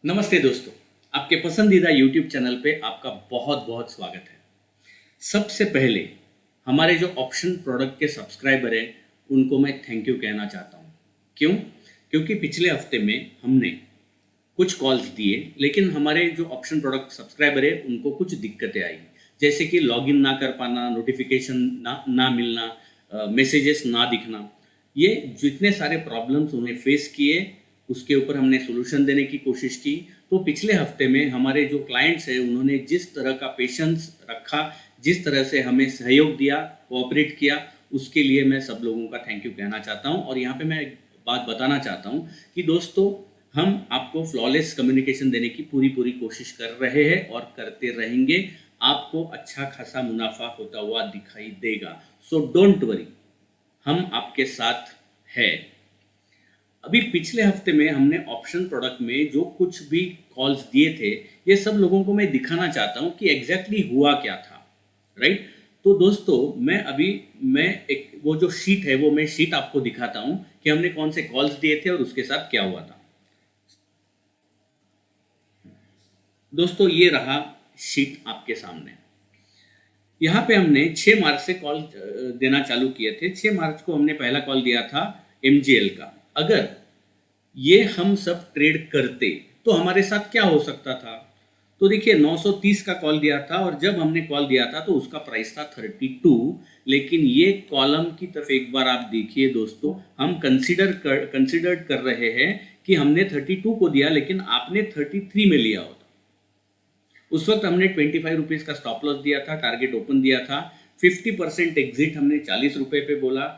नमस्ते दोस्तों, आपके पसंदीदा YouTube चैनल पे आपका बहुत बहुत स्वागत है। सबसे पहले हमारे जो ऑप्शन प्रोडक्ट के सब्सक्राइबर हैं उनको मैं थैंक यू कहना चाहता हूँ। क्यों? क्योंकि पिछले हफ्ते में हमने कुछ कॉल्स दिए, लेकिन हमारे जो ऑप्शन प्रोडक्ट सब्सक्राइबर है उनको कुछ दिक्कतें आई, जैसे कि लॉगिन ना कर पाना, नोटिफिकेशन ना मिलना, मैसेजेस ना दिखना। ये जितने सारे प्रॉब्लम्स उन्हें फेस किए, उसके ऊपर हमने सोल्यूशन देने की कोशिश की। तो पिछले हफ्ते में हमारे जो क्लाइंट्स हैं उन्होंने जिस तरह का पेशेंस रखा, जिस तरह से हमें सहयोग दिया, कोऑपरेट किया, उसके लिए मैं सब लोगों का थैंक यू कहना चाहता हूँ। और यहाँ पे मैं एक बात बताना चाहता हूँ कि दोस्तों, हम आपको फ्लॉलेस कम्युनिकेशन देने की पूरी पूरी कोशिश कर रहे हैं और करते रहेंगे। आपको अच्छा खासा मुनाफा होता हुआ दिखाई देगा। सो डोंट वरी, हम आपके साथ है। अभी पिछले हफ्ते में हमने ऑप्शन प्रोडक्ट में जो कुछ भी कॉल्स दिए थे, ये सब लोगों को मैं दिखाना चाहता हूँ कि एग्जैक्टली हुआ क्या था। राइट? तो दोस्तों, मैं एक वो जो शीट है वो मैं शीट आपको दिखाता हूँ कि हमने कौन से कॉल्स दिए थे और उसके साथ क्या हुआ था। दोस्तों, ये रहा शीट आपके सामने। यहाँ पे हमने 6 मार्च से कॉल देना चालू किए थे। 6 मार्च को हमने पहला कॉल दिया था MGL का। अगर ये हम सब ट्रेड करते तो हमारे साथ क्या हो सकता था? तो देखिए, 930 का कॉल दिया था और जब हमने कॉल दिया था तो उसका प्राइस था 32। लेकिन ये कॉलम की तरफ एक बार आप देखिए दोस्तों, हम कंसिडर्ड कर रहे हैं कि हमने 32 को दिया, लेकिन आपने 33 में लिया होता। उस वक्त हमने 25 रुपीज़ का स्टॉप लॉस दिया था, टारगेट ओपन दिया था। 50% एग्जिट हमने 40 रुपये पे बोला।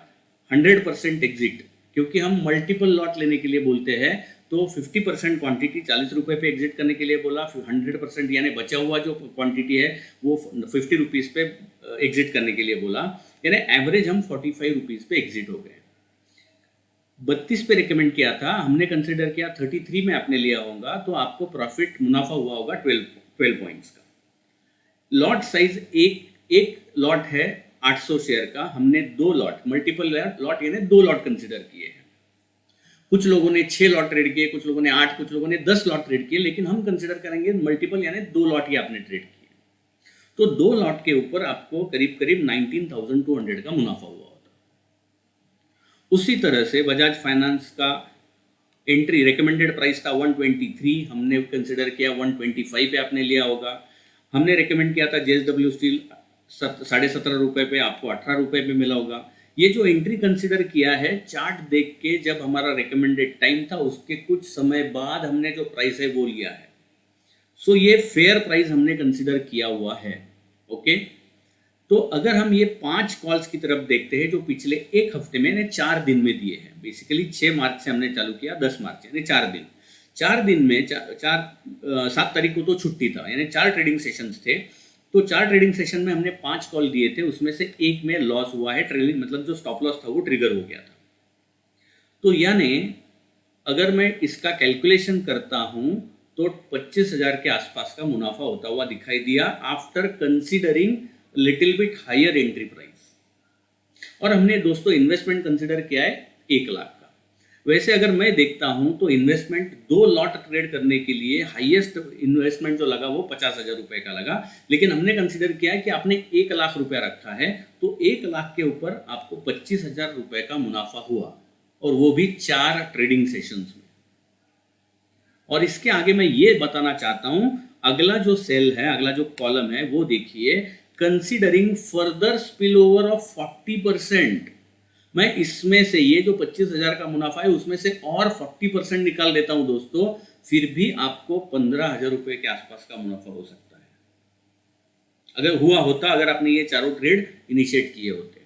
100% एग्जिट, क्योंकि हम मल्टीपल लॉट लेने के लिए बोलते हैं, तो 50% क्वांटिटी 40 रुपये पे एग्जिट करने के लिए बोला। 100% यानी बचा हुआ जो क्वांटिटी है वो 50 रुपीज़ पे एग्जिट करने के लिए बोला। यानी एवरेज हम 45 रुपीज़ पे एग्जिट हो गए। 32 पे रिकमेंड किया था, हमने कंसिडर किया 33 में आपने लिया होगा तो आपको प्रॉफिट मुनाफा हुआ होगा 12 पॉइंट्स का। लॉट साइज एक एक लॉट है 800 शेयर का। हमने 2 लॉट, मल्टीपल लॉट यानी 2 लॉट कंसिडर किए हैं। कुछ लोगों ने 6 लॉट ट्रेड किए, कुछ लोगों ने 8, कुछ लोगों ने 10 लॉट ट्रेड किए, लेकिन हम कंसिडर करेंगे मल्टीपल यानी 2 लॉट ही आपने ट्रेड किए। तो 2 लॉट के ऊपर आपको करीब करीब 19,200 का मुनाफा हुआ होता। उसी तरह से बजाज फाइनेंस का एंट्री रिकमेंडेड प्राइस था 123, हमने कंसिडर किया 125 पे आपने लिया होगा। हमने रिकमेंड किया था JSW स्टील 17.5 रुपये पे, आपको 18 रुपये पे मिला होगा। ये जो एंट्री कंसिडर किया है, चार्ट देख के जब हमारा रिकमेंडेड टाइम था उसके कुछ समय बाद हमने जो प्राइस है वो लिया है। सो ये फेयर प्राइस हमने कंसिडर किया हुआ है। ओके, तो अगर हम ये 5 कॉल्स की तरफ देखते हैं जो पिछले एक हफ्ते में ने 4 दिन में दिए हैं। बेसिकली 6 मार्च से हमने चालू किया, 10 मार्च यानी 4 दिन। 4 दिन में 7 तारीख को तो छुट्टी था, यानी 4 ट्रेडिंग सेशंस थे। तो 4 ट्रेडिंग सेशन में हमने 5 कॉल दिए थे, उसमें से एक में लॉस हुआ है। ट्रेलिंग मतलब जो स्टॉप लॉस था वो ट्रिगर हो गया था। तो यानी अगर मैं इसका कैलकुलेशन करता हूं तो 25,000 के आसपास का मुनाफा होता हुआ दिखाई दिया, after considering little bit higher entry price. और हमने दोस्तों इन्वेस्टमेंट कंसिडर किया है 1 लाख का। वैसे अगर मैं देखता हूं तो इन्वेस्टमेंट 2 लॉट ट्रेड करने के लिए हाईएस्ट इन्वेस्टमेंट जो लगा वो 50,000 रुपए का लगा, लेकिन हमने कंसिडर किया है कि आपने 1 लाख रुपया रखा है, तो 1 लाख के ऊपर आपको 25,000 रुपए का मुनाफा हुआ, और वो भी 4 ट्रेडिंग सेशंस में। और इसके आगे मैं ये बताना चाहता हूं, अगला जो सेल है, अगला जो कॉलम है वो देखिए, considering further spill over of 40%। मैं इसमें से ये जो 25,000 का मुनाफा है उसमें से और 40% निकाल देता हूं दोस्तों, फिर भी आपको 15,000 रुपए के आसपास का मुनाफा हो सकता है, अगर हुआ होता, अगर आपने ये चारों ट्रेड इनिशिएट किए होते।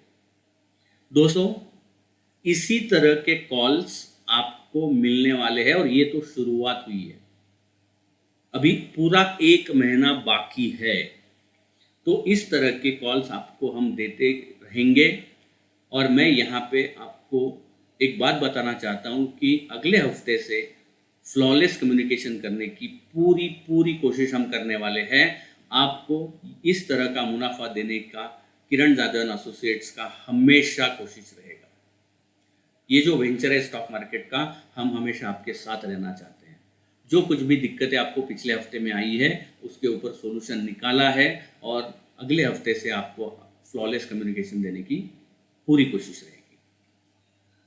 दोस्तों, इसी तरह के कॉल्स आपको मिलने वाले हैं, और ये तो शुरुआत हुई है, अभी पूरा 1 महीना बाकी है। तो इस तरह के कॉल्स आपको हम देते रहेंगे। और मैं यहाँ पे आपको एक बात बताना चाहता हूँ कि अगले हफ्ते से फ्लॉलेस कम्युनिकेशन करने की पूरी पूरी कोशिश हम करने वाले हैं। आपको इस तरह का मुनाफा देने का किरण जादव एसोसिएट्स का हमेशा कोशिश रहेगा। ये जो वेंचर है स्टॉक मार्केट का, हम हमेशा आपके साथ रहना चाहते हैं। जो कुछ भी दिक्कतें आपको पिछले हफ्ते में आई है उसके ऊपर सॉल्यूशन निकाला है और अगले हफ्ते से आपको फ्लॉलेस कम्युनिकेशन देने की पूरी कोशिश रहेगी।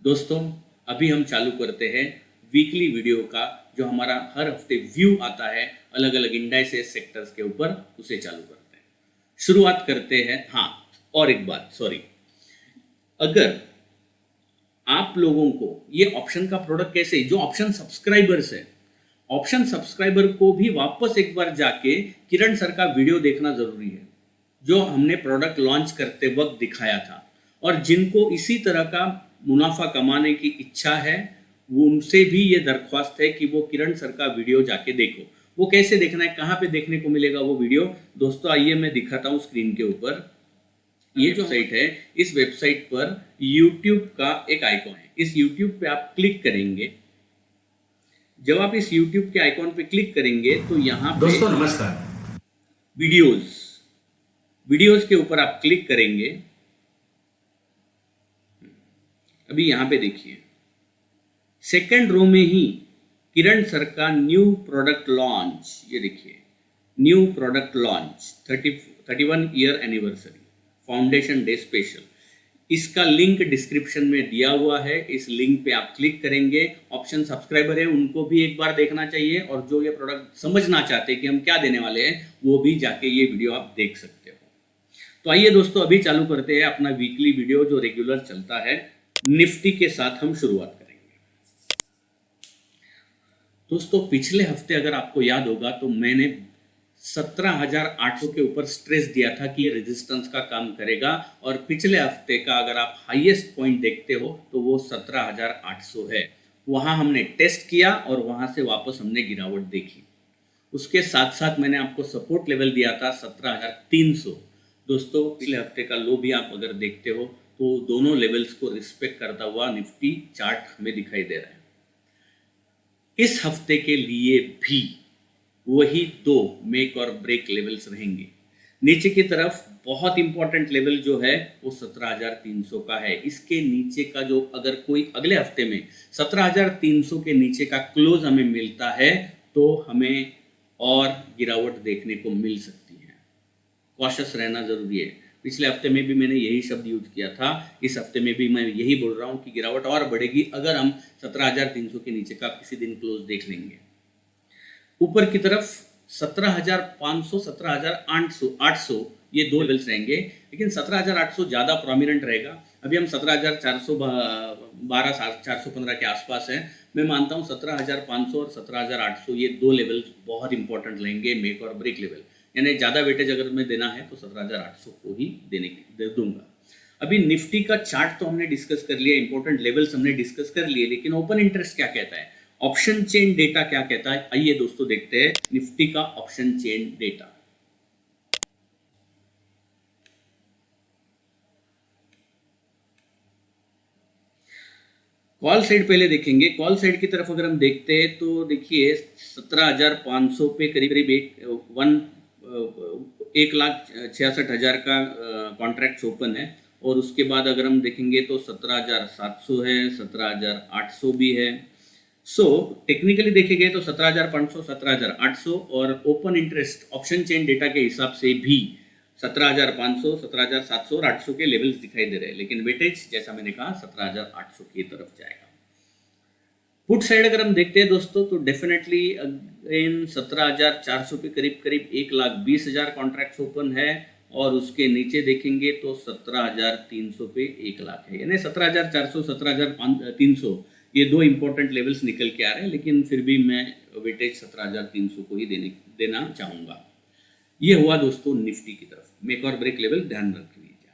दोस्तों अभी हम चालू करते हैं वीकली वीडियो का, जो हमारा हर हफ्ते व्यू आता है अलग अलग इंडाइसेस सेक्टर्स के ऊपर, उसे चालू करते हैं। शुरुआत करते हैं। हाँ, और एक बात, सॉरी, अगर आप लोगों को ये ऑप्शन का प्रोडक्ट कैसे, जो ऑप्शन सब्सक्राइबर्स है, ऑप्शन सब्सक्राइबर को भी वापस एक बार जाके किरण सर का वीडियो देखना जरूरी है, जो हमने प्रोडक्ट लॉन्च करते वक्त दिखाया था। और जिनको इसी तरह का मुनाफा कमाने की इच्छा है वो उनसे भी ये दरख्वास्त है कि वो किरण सर का वीडियो जाके देखो। वो कैसे देखना है, कहाँ पे देखने को मिलेगा वो वीडियो? दोस्तों आइए मैं दिखाता हूँ स्क्रीन के ऊपर। ये जो साइट है, इस वेबसाइट पर YouTube का एक आइकॉन है। इस YouTube पे आप क्लिक करेंगे। जब आप इस YouTube के आइकॉन पे क्लिक करेंगे तो यहाँ पे दोस्तों नमस्कार, वीडियोस के ऊपर आप क्लिक करेंगे। अभी यहाँ पे देखिए, सेकंड रो में ही किरण सर का न्यू प्रोडक्ट लॉन्च, ये देखिए, new product launch 31 year anniversary foundation day special. इसका लिंक डिस्क्रिप्शन में दिया हुआ है, इस लिंक पे आप क्लिक करेंगे। ऑप्शन सब्सक्राइबर है उनको भी एक बार देखना चाहिए, और जो ये प्रोडक्ट समझना चाहते हैं कि हम क्या देने वाले हैं, वो भी जाके ये वीडियो आप देख सकते हो। तो आइए दोस्तों अभी चालू करते हैं अपना वीकली वीडियो जो रेगुलर चलता है। निफ्टी के साथ हम शुरुआत करेंगे। दोस्तों पिछले हफ्ते अगर आपको याद होगा तो मैंने 17,800 के ऊपर स्ट्रेस दिया था कि ये रेजिस्टेंस का काम करेगा, और पिछले हफ्ते का अगर आप हाईएस्ट पॉइंट देखते हो तो वो 17,800 है। वहाँ हमने टेस्ट किया और वहाँ से वापस हमने गिरावट देखी। उसके साथ साथ मैंने आपको सपोर्ट लेवल दिया था 17,300। दोस्तों पिछले हफ्ते का लो भी आप अगर देखते हो तो दोनों लेवल्स को रिस्पेक्ट करता हुआ निफ्टी चार्ट हमें दिखाई दे रहा है। इस हफ्ते के लिए भी वही दो मेक और ब्रेक लेवल्स रहेंगे। नीचे की तरफ बहुत इंपॉर्टेंट लेवल जो है वो 17,300 का है। इसके नीचे का जो अगर कोई अगले हफ्ते में 17,300 के नीचे का क्लोज हमें मिलता है तो हमें और गिरावट देखने को मिल सकती है। कॉशियस रहना जरूरी है। पिछले हफ्ते में भी मैंने यही शब्द यूज किया था, इस हफ्ते में भी मैं यही बोल रहा हूँ कि गिरावट और बढ़ेगी अगर हम 17,300 के नीचे का किसी दिन क्लोज देख लेंगे। ऊपर की तरफ 17,500 17,800 ये दो लेवल्स रहेंगे, लेकिन 17,800 ज़्यादा प्रोमिनेंट रहेगा। अभी हम 17,412 415 के आसपास हैं। मैं मानता हूँ 17,500 और 17,800 ये दो लेवल्स बहुत इंपॉर्टेंट रहेंगे, मेक और ब्रेक लेवल। यानी ज़्यादा वेटेज अगर मैं देना है तो 17,800 को ही दे दूंगा। अभी निफ्टी का चार्ट तो हमने डिस्कस कर लिया, इंपॉर्टेंट लेवल्स हमने डिस्कस कर लिए, लेकिन ओपन इंटरेस्ट क्या कहता है, ऑप्शन चेन डेटा क्या कहता है, आइए दोस्तों देखते हैं निफ्टी का option chain data. Call side पहले देखेंगे। कॉल साइड की तरफ अगर हम देखते हैं तो देखिए 17,500 पे करीब करीब 1,66,000 का कॉन्ट्रैक्ट ओपन है, और उसके बाद अगर हम देखेंगे तो 17,700 है, 17,800 भी है। सो टेक्निकली देखे गए तो 17,500 17,800 और open interest option chain data के हिसाब से भी 17,500 17,700 और 800 के लेवल्स दिखाई दे रहे हैं, लेकिन वेटेज जैसा मैंने कहा 17,800 की तरफ जाएगा। पुट साइड अगर हम देखते हैं दोस्तों तो डेफिनेटली अगेन 17,400 पे करीब करीब 1,20,000 कॉन्ट्रैक्ट ओपन है, और उसके नीचे देखेंगे तो 17,300 पे 1 लाख है। यानी 17,400 17,300 ये दो इंपॉर्टेंट लेवल्स निकल के आ रहे हैं, लेकिन फिर भी मैं वेटेज 17,300 को ही देना चाहूँगा। ये हुआ दोस्तों निफ्टी की तरफ, मेक और ब्रेक लेवल ध्यान रख लीजिए।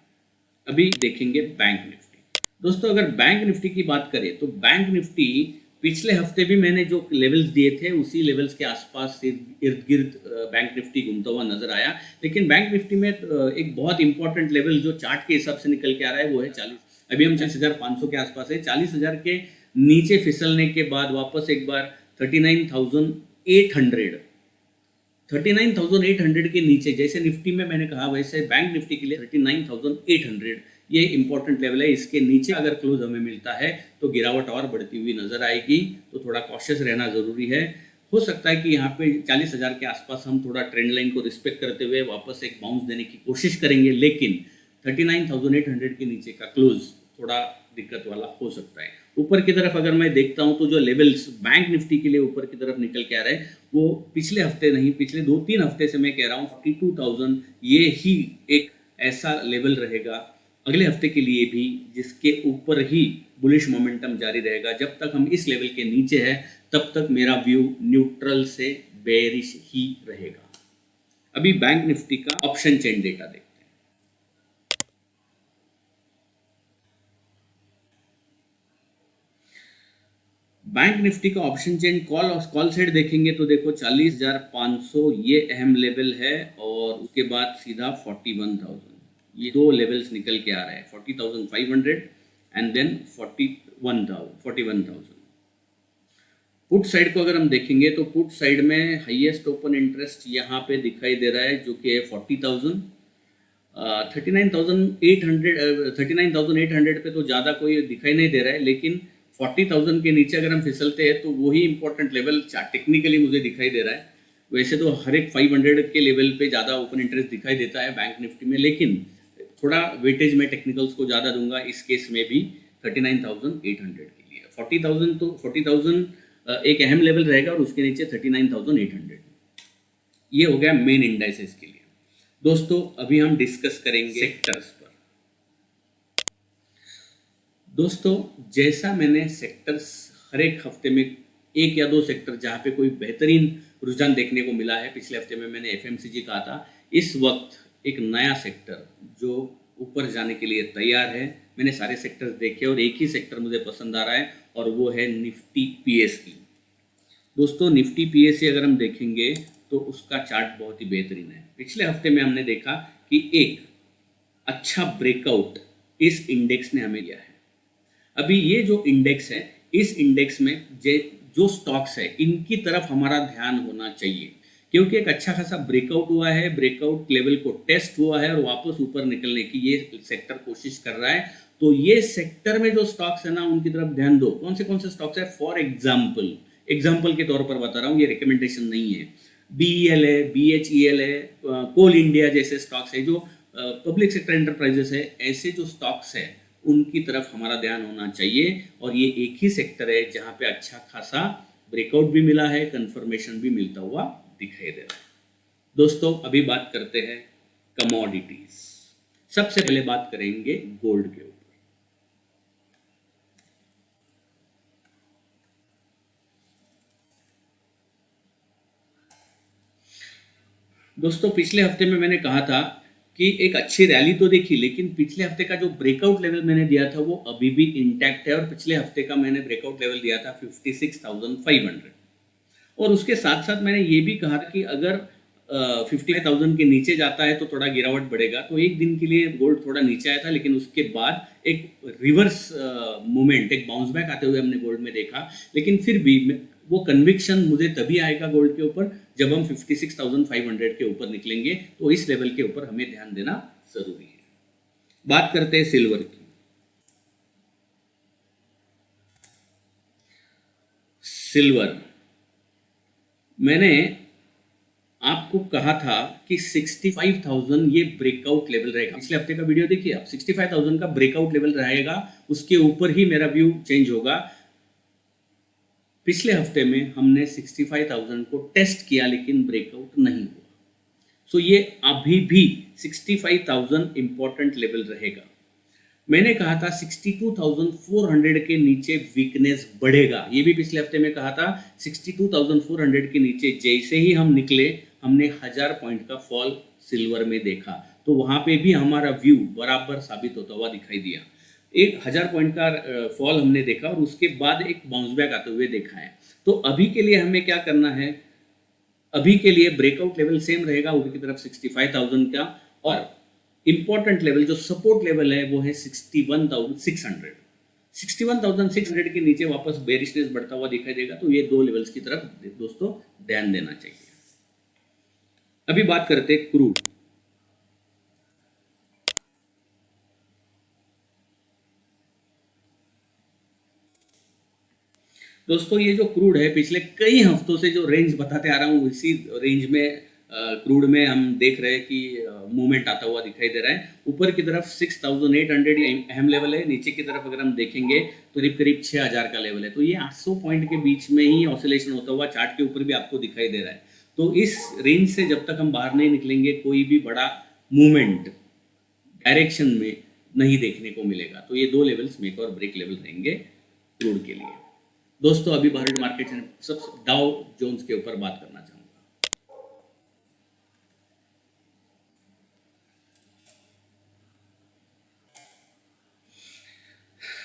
अभी देखेंगे बैंक निफ्टी। दोस्तों अगर बैंक निफ्टी की बात करें तो बैंक निफ्टी पिछले हफ्ते भी मैंने जो लेवल्स दिए थे उसी लेवल्स के आसपास से इर्द गिर्द बैंक निफ्टी घूमता हुआ नजर आया, लेकिन बैंक निफ्टी में एक बहुत इंपॉर्टेंट लेवल जो चार्ट के हिसाब से निकल के आ रहा है वो है 40। अभी हम 40,500 के आसपास है। 40,000 के नीचे फिसलने के बाद वापस एक बार 39,800 के नीचे, जैसे निफ्टी में मैंने कहा वैसे बैंक निफ्टी के लिए 39,800 ये इंपॉर्टेंट लेवल है। इसके नीचे अगर क्लोज हमें मिलता है तो गिरावट और बढ़ती हुई नजर आएगी, तो थोड़ा कॉशियस रहना जरूरी है। हो सकता है कि यहाँ पे 40,000 के आसपास हम थोड़ा ट्रेंड लाइन को रिस्पेक्ट करते हुए वापस एक बाउंस देने की कोशिश करेंगे, लेकिन 39,800 के नीचे का क्लोज थोड़ा दिक्कत वाला हो सकता है। ऊपर की तरफ अगर मैं देखता हूँ तो जो लेवल्स बैंक निफ्टी के लिए ऊपर की तरफ निकल के आ रहे हैं वो पिछले हफ्ते नहीं, पिछले 2-3 हफ्ते से मैं कह रहा हूँ 42,000 ये ही एक ऐसा लेवल रहेगा अगले हफ्ते के लिए भी, जिसके ऊपर ही बुलिश मोमेंटम जारी रहेगा। जब तक हम इस लेवल के नीचे है तब तक मेरा व्यू न्यूट्रल से बेरिश ही रहेगा। अभी बैंक निफ्टी का ऑप्शन चेन डेटा देखते हैं। बैंक निफ्टी का ऑप्शन चेन कॉल साइड देखेंगे तो देखो 40,500 ये अहम लेवल है, और उसके बाद सीधा 41,000, ये दो लेवल्स निकल के आ रहे हैं, 40,500 एंड देन 41,000। पुट साइड को अगर हम देखेंगे तो पुट साइड में हाईएस्ट ओपन इंटरेस्ट यहाँ पे दिखाई दे रहा है जो कि है 40,000। 39,800 पे तो ज़्यादा कोई दिखाई नहीं दे रहा है, लेकिन 40,000 के नीचे अगर हम फिसलते हैं तो वही इंपॉर्टेंट लेवल टेक्निकली मुझे दिखाई दे रहा है। वैसे तो हर एक 500 के लेवल पे ज़्यादा ओपन इंटरेस्ट दिखाई देता है बैंक निफ्टी में, लेकिन थोड़ा वेटेज मैं टेक्निकल्स को ज़्यादा दूंगा इस केस में भी 39,800 के लिए। 40,000 एक अहम लेवल रहेगा और उसके नीचे 39,800। ये हो गया मेन इंडाइसेस के लिए। दोस्तों अभी हम डिस्कस करेंगे सेक्टर्स पर। दोस्तों जैसा मैंने सेक्टर्स हर एक हफ्ते में एक या दो सेक्टर जहाँ पे कोई बेहतरीन रुझान देखने को मिला है, पिछले हफ्ते में मैंने एफएमसीजी कहा था, इस वक्त एक नया सेक्टर जो ऊपर जाने के लिए तैयार है, मैंने सारे सेक्टर्स देखे और एक ही सेक्टर मुझे पसंद आ रहा है और वो है निफ्टी पीएसई। दोस्तों निफ्टी पीएसई अगर हम देखेंगे तो उसका चार्ट बहुत ही बेहतरीन है। पिछले हफ्ते में हमने देखा कि एक अच्छा ब्रेकआउट इस इंडेक्स ने हमें दिया है। अभी ये जो इंडेक्स है, इस इंडेक्स में जो स्टॉक्स है इनकी तरफ हमारा ध्यान होना चाहिए, क्योंकि एक अच्छा खासा ब्रेकआउट हुआ है, ब्रेकआउट लेवल को टेस्ट हुआ है और वापस ऊपर निकलने की ये सेक्टर कोशिश कर रहा है। तो ये सेक्टर में जो स्टॉक्स है ना उनकी तरफ ध्यान दो। कौन से स्टॉक्स है? फॉर एग्जाम्पल के तौर पर बता रहा हूँ, ये रिकमेंडेशन नहीं है। BEL है, BHEL है, कोल इंडिया जैसे स्टॉक्स है जो पब्लिक सेक्टर एंटरप्राइजेस है, ऐसे जो स्टॉक्स है उनकी तरफ हमारा ध्यान होना चाहिए। और ये एक ही सेक्टर है जहाँ पे अच्छा खासा ब्रेकआउट भी मिला है, कंफर्मेशन भी मिलता हुआ दिखाई दे रहा है। दोस्तों अभी बात करते हैं कमोडिटीज। सबसे पहले बात करेंगे गोल्ड के ऊपर। दोस्तों पिछले हफ्ते में मैंने कहा था कि एक अच्छी रैली तो देखी, लेकिन पिछले हफ्ते का जो ब्रेकआउट लेवल मैंने दिया था वो अभी भी इंटैक्ट है, और पिछले हफ्ते का मैंने ब्रेकआउट लेवल दिया था 56,500। और उसके साथ साथ मैंने ये भी कहा था कि अगर 55,000 के नीचे जाता है तो थोड़ा गिरावट बढ़ेगा। तो एक दिन के लिए गोल्ड थोड़ा नीचे आया था, लेकिन उसके बाद एक रिवर्स मूवमेंट, एक बाउंस बैक आते हुए हमने गोल्ड में देखा। लेकिन फिर भी वो कन्विक्शन मुझे तभी आएगा गोल्ड के ऊपर जब हम 56,500 के ऊपर निकलेंगे। तो इस लेवल के ऊपर हमें ध्यान देना जरूरी है। बात करते हैं सिल्वर की। सिल्वर मैंने आपको कहा था कि 65,000 ये ब्रेकआउट लेवल रहेगा। पिछले हफ्ते का वीडियो देखिए आप, 65,000 का ब्रेकआउट लेवल रहेगा, उसके ऊपर ही मेरा व्यू चेंज होगा। पिछले हफ्ते में हमने 65,000 को टेस्ट किया लेकिन ब्रेकआउट नहीं हुआ। सो ये अभी भी 65,000 इंपॉर्टेंट लेवल रहेगा। मैंने कहा था 62,400 के नीचे वीकनेस बढ़ेगा, ये भी पिछले हफ्ते में कहा था। 62,400 के नीचे जैसे ही हम निकले हमने 1000 पॉइंट का फॉल सिल्वर में देखा, तो वहाँ पे भी हमारा व्यू बराबर साबित होता हुआ दिखाई दिया। एक 1000 पॉइंट का फॉल हमने देखा और उसके बाद एक बाउंस बैक आते हुए देखा है। तो अभी के लिए हमें क्या करना है? अभी के लिए ब्रेकआउट लेवल सेम रहेगा ऊपर की तरफ 65,000 का, और इंपॉर्टेंट लेवल जो सपोर्ट लेवल है वो है 61,600। 61,600 के नीचे वापस बेरिशनेस बढ़ता हुआ दिखाई देगा, तो ये दो लेवल्स की तरफ दोस्तों ध्यान देना चाहिए। अभी बात करते हैं क्रूड। दोस्तों ये जो क्रूड है पिछले कई हफ्तों से जो रेंज बताते आ रहा हूँ, इसी रेंज में क्रूड में हम देख रहे हैं कि मूवमेंट आता हुआ दिखाई दे रहा है। ऊपर की तरफ 6800 ये अहम लेवल है, नीचे की तरफ अगर हम देखेंगे तो करीब करीब 6000 का लेवल है। तो ये 800 पॉइंट के बीच में ही ऑसिलेशन होता हुआ चार्ट के ऊपर भी आपको दिखाई दे रहा है। तो इस रेंज से जब तक हम बाहर नहीं निकलेंगे कोई भी बड़ा मूवमेंट डायरेक्शन में नहीं देखने को मिलेगा। तो ये दो लेवल्स मेक और ब्रेक लेवल रहेंगे क्रूड के लिए। दोस्तों अभी भारत मार्केट में सबसे डाउ जोन्स के ऊपर बात करना चाहूंगा।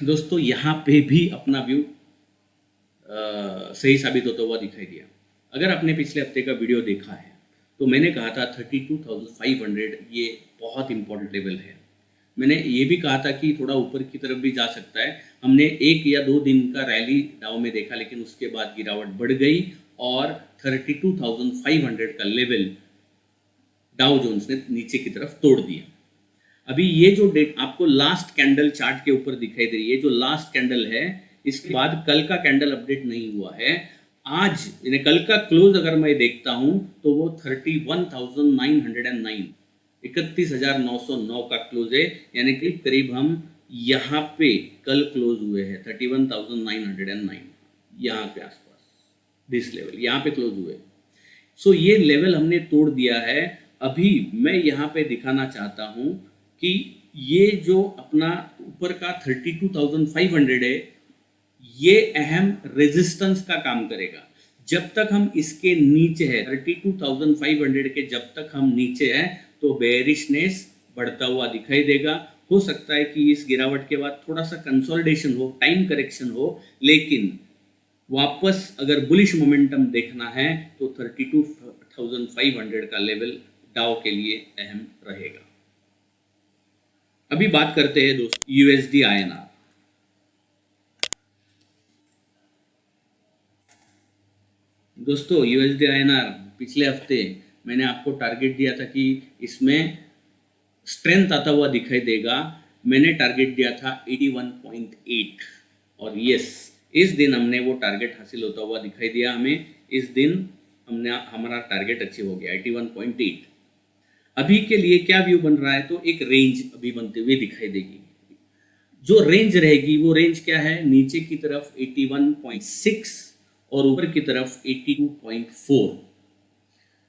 दोस्तों यहाँ पे भी अपना व्यू सही साबित होता हुआ दिखाई दिया। अगर आपने पिछले हफ्ते का वीडियो देखा है तो मैंने कहा था 32,500 ये बहुत इंपॉर्टेंट लेवल है। मैंने ये भी कहा था कि थोड़ा ऊपर की तरफ भी जा सकता है। हमने 1 या 2 दिन का रैली डाउ में देखा, लेकिन उसके बाद गिरावट बढ़ गई और 32,500 का लेवल डाउ जोन्स ने नीचे की तरफ तोड़ दिया। अभी ये जो डेट आपको लास्ट कैंडल चार्ट के ऊपर दिखाई दे रही है, जो लास्ट कैंडल है, इसके बाद कल का कैंडल अपडेट नहीं हुआ है। आज यानी कल का क्लोज अगर मैं देखता हूं तो वो 31,909 31,909 का क्लोज है। यानी कि करीब हम यहाँ पे कल क्लोज हुए हैं 31,909 यहाँ पे आसपास, दिस लेवल यहाँ पे क्लोज हुए। सो ये लेवल हमने तोड़ दिया है। अभी मैं यहाँ पे दिखाना चाहता हूँ कि ये जो अपना ऊपर का 32,500 है, ये अहम रेजिस्टेंस का काम करेगा। जब तक हम इसके नीचे है 32,500 के, जब तक हम नीचे हैं तो बेयरिशनेस बढ़ता हुआ दिखाई देगा। हो सकता है कि इस गिरावट के बाद थोड़ा सा कंसोलिडेशन हो, टाइम करेक्शन हो, लेकिन वापस अगर बुलिश मोमेंटम देखना है तो 32,500 का लेवल डाउ के लिए अहम रहेगा। अभी बात करते हैं दोस्तों यूएसडी आईएनआर। दोस्तों यूएसडी आईएनआर पिछले हफ्ते मैंने आपको टारगेट दिया था कि इसमें स्ट्रेंथ आता हुआ दिखाई देगा। मैंने टारगेट दिया था 81.8 और यस, इस दिन हमने वो टारगेट हासिल होता हुआ दिखाई दिया हमें। इस दिन हमारा टारगेट अचीव हो गया 81.8। अभी के लिए क्या व्यू बन रहा है तो एक रेंज अभी बनते हुए दिखाई देगी। जो रेंज रहेगी वो रेंज क्या है, नीचे की तरफ 81.6 और ऊपर की तरफ 82.4।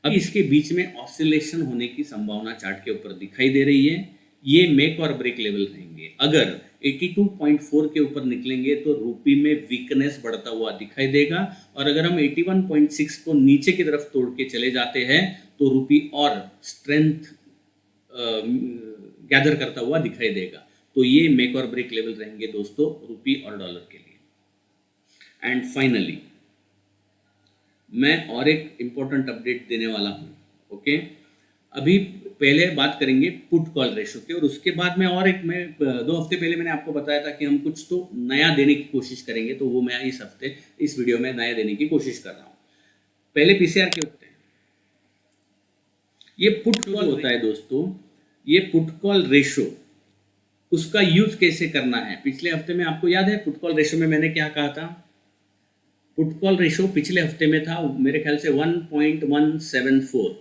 अब इसके बीच में ऑसिलेशन होने की संभावना चार्ट के ऊपर दिखाई दे रही है। ये मेक और ब्रेक लेवल रहेंगे। अगर 82.4 के ऊपर निकलेंगे तो रूपी में वीकनेस बढ़ता हुआ दिखाई देगा, और अगर हम 81.6 को नीचे की तरफ तोड़ के चले जाते हैं तो रूपी और स्ट्रेंथ गैदर करता हुआ दिखाई देगा। तो ये मेक और ब्रेक लेवल रहेंगे दोस्तों रूपी और डॉलर के लिए। एंड फाइनली मैं और एक इम्पोर्टेंट अपडेट देने वाला हूँ। ओके, अभी पहले बात करेंगे पुट कॉल रेशो के, और उसके बाद मैं 2 हफ्ते पहले मैंने आपको बताया था कि हम कुछ तो नया देने की कोशिश करेंगे, तो वो मैं इस हफ्ते इस वीडियो में नया देने की कोशिश कर रहा हूँ। पहले पीसीआर के होते हैं। ये पुट कॉल होता है दोस्तों, ये पुट कॉल रेशो, उसका यूज कैसे करना है। पिछले हफ्ते में आपको याद है पुट कॉल रेशो में मैंने क्या कहा था। पुट कॉल रेशो पिछले हफ्ते में था मेरे ख्याल से 1.174,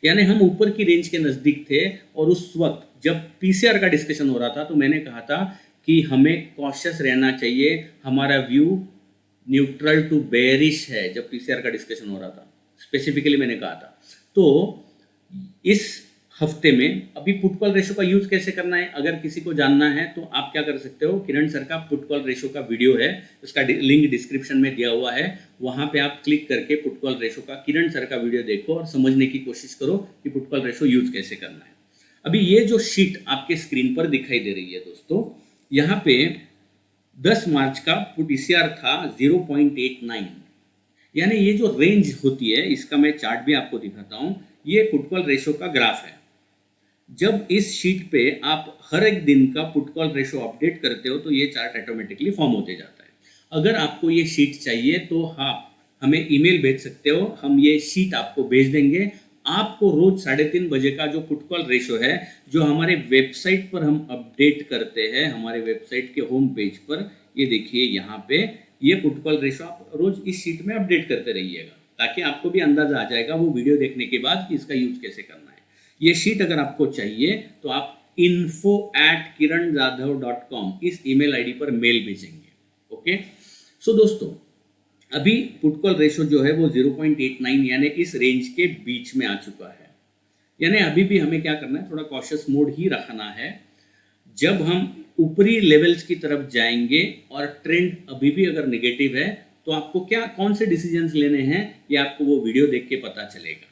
यानी हम ऊपर की रेंज के नज़दीक थे। और उस वक्त जब पीसीआर का डिस्कशन हो रहा था तो मैंने कहा था कि हमें कॉशियस रहना चाहिए, हमारा व्यू न्यूट्रल टू बेयरिश है। जब पीसीआर का डिस्कशन हो रहा था स्पेसिफिकली मैंने कहा था। तो इस हफ्ते में अभी पुट कॉल रेशो का यूज कैसे करना है, अगर किसी को जानना है तो आप क्या कर सकते हो, किरण सर का पुट कॉल रेशो का वीडियो है, उसका लिंक डिस्क्रिप्शन में दिया हुआ है, वहां पे आप क्लिक करके पुट कॉल रेशो का किरण सर का वीडियो देखो और समझने की कोशिश करो कि पुट कॉल रेशो यूज कैसे करना है। अभी ये जो शीट आपके स्क्रीन पर दिखाई दे रही है दोस्तों, यहाँ पे 10 मार्च का पीसीआर था 0.89, यानी ये जो रेंज होती है, इसका मैं चार्ट भी आपको दिखाता हूँ। ये पुट कॉल रेशो का ग्राफ है। जब इस शीट पे आप हर एक दिन का पुट कॉल रेशो अपडेट करते हो तो ये चार्ट ऑटोमेटिकली फॉर्म होते जाता है। अगर आपको ये शीट चाहिए तो आप हमें ईमेल भेज सकते हो, हम ये शीट आपको भेज देंगे। आपको रोज 3:30 बजे का जो पुट कॉल रेशो है, जो हमारे वेबसाइट पर हम अपडेट करते हैं, हमारे वेबसाइट के होम पेज पर, ये देखिए यहाँ पे ये पुट कॉल रेशो आप रोज इस शीट में अपडेट करते रहिएगा, ताकि आपको भी अंदाजा आ जाएगा वो वीडियो देखने के बाद कि इसका यूज कैसे करना है। ये शीट अगर आपको चाहिए तो आप info@kiranjadhav.com इस ईमेल आईडी पर मेल भेजेंगे। ओके, सो दोस्तों अभी पुट कॉल रेशो जो है वो 0.89 यानी इस रेंज के बीच में आ चुका है। यानी अभी भी हमें क्या करना है, थोड़ा कॉशियस मोड ही रखना है। जब हम ऊपरी लेवल्स की तरफ जाएंगे और ट्रेंड अभी भी अगर नेगेटिव है तो आपको कौन से डिसीजंस लेने हैं ये आपको वो वीडियो देख के पता चलेगा।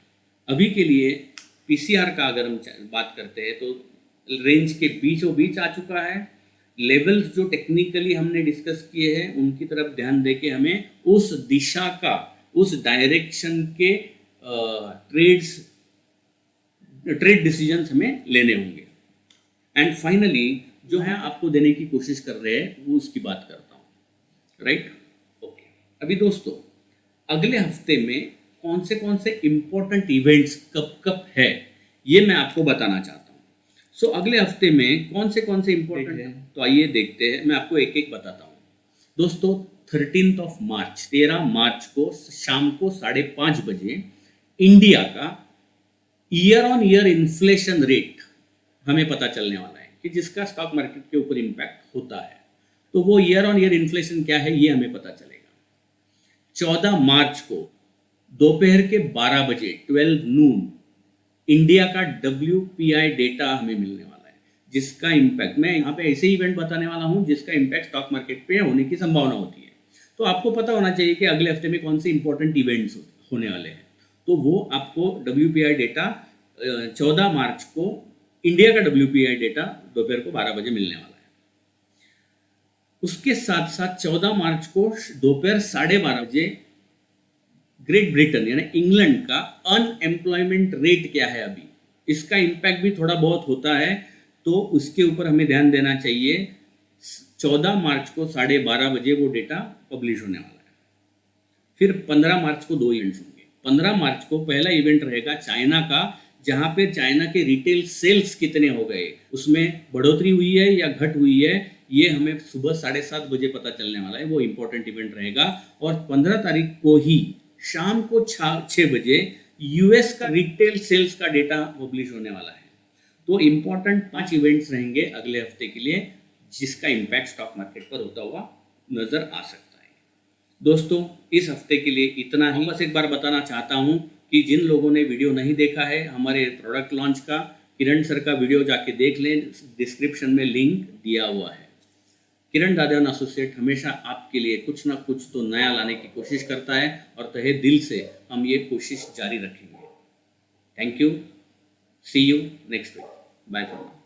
अभी के लिए पीसीआर का अगर हम बात करते हैं तो रेंज के बीचों बीच आ चुका है। लेवल्स जो टेक्निकली हमने डिस्कस किए हैं उनकी तरफ ध्यान देके हमें उस दिशा का, उस डायरेक्शन के ट्रेड डिसीजंस हमें लेने होंगे। एंड फाइनली जो है आपको देने की कोशिश कर रहे हैं वो उसकी बात करता हूँ, राइट। ओके, अभी दोस्तों अगले हफ्ते में कौन से इंपॉर्टेंट इवेंट्स कब है ये मैं आपको बताना चाहता हूँ। सो अगले हफ्ते में कौन से इंपॉर्टेंट है तो आइए देखते हैं, मैं आपको एक एक बताता हूँ। दोस्तों 13 मार्च 13 मार्च को शाम को 5:30 बजे इंडिया का year on year inflation rate हमें पता चलने वाला है कि जिसका स्टॉक मार्केट के ऊपर इम्पैक्ट होता है। तो वो ईयर ऑन ईयर इन्फ्लेशन क्या है ये हमें पता चलेगा। 14 मार्च को दोपहर के 12 बजे 12 नून इंडिया का WPI डेटा हमें मिलने वाला है, जिसका इम्पैक्ट, मैं यहाँ पे ऐसे इवेंट बताने वाला हूँ जिसका इम्पैक्ट स्टॉक मार्केट पे होने की संभावना होती है। तो आपको पता होना चाहिए कि अगले हफ्ते में कौन से इंपॉर्टेंट इवेंट्स होने वाले हैं। तो वो आपको WPI डेटा 14 मार्च को इंडिया का WPI डेटा दोपहर को 12 बजे मिलने वाला है। उसके साथ साथ 14 मार्च को दोपहर 12:30 बजे ग्रेट ब्रिटेन यानी इंग्लैंड का अनएम्प्लॉयमेंट रेट क्या है अभी, इसका इम्पैक्ट भी थोड़ा बहुत होता है, तो उसके ऊपर हमें ध्यान देना चाहिए। 14 मार्च को 12:30 बजे वो डेटा पब्लिश होने वाला है। फिर 15 मार्च को 2 इवेंट्स होंगे। 15 मार्च को पहला इवेंट रहेगा चाइना का, जहां पे चाइना के रिटेल सेल्स कितने हो गए, उसमें बढ़ोतरी हुई है या घट हुई है, ये हमें सुबह 7:30 बजे पता चलने वाला है। वो इंपॉर्टेंट इवेंट रहेगा। और 15 तारीख को ही शाम को 6 बजे यूएस का रिटेल सेल्स का डेटा पब्लिश होने वाला है। तो इंपॉर्टेंट 5 इवेंट्स रहेंगे अगले हफ्ते के लिए, जिसका इम्पैक्ट स्टॉक मार्केट पर होता हुआ नजर आ सकता है। दोस्तों इस हफ्ते के लिए इतना ही। बस एक बार बताना चाहता हूं कि जिन लोगों ने वीडियो नहीं देखा है हमारे प्रोडक्ट लॉन्च का, किरण सर का वीडियो जाके देख लें, डिस्क्रिप्शन में लिंक दिया हुआ है। किरण दादन एसोसिएट हमेशा आपके लिए कुछ ना कुछ तो नया लाने की कोशिश करता है और तहे दिल से हम ये कोशिश जारी रखेंगे। Thank you, see you next week, bye for now.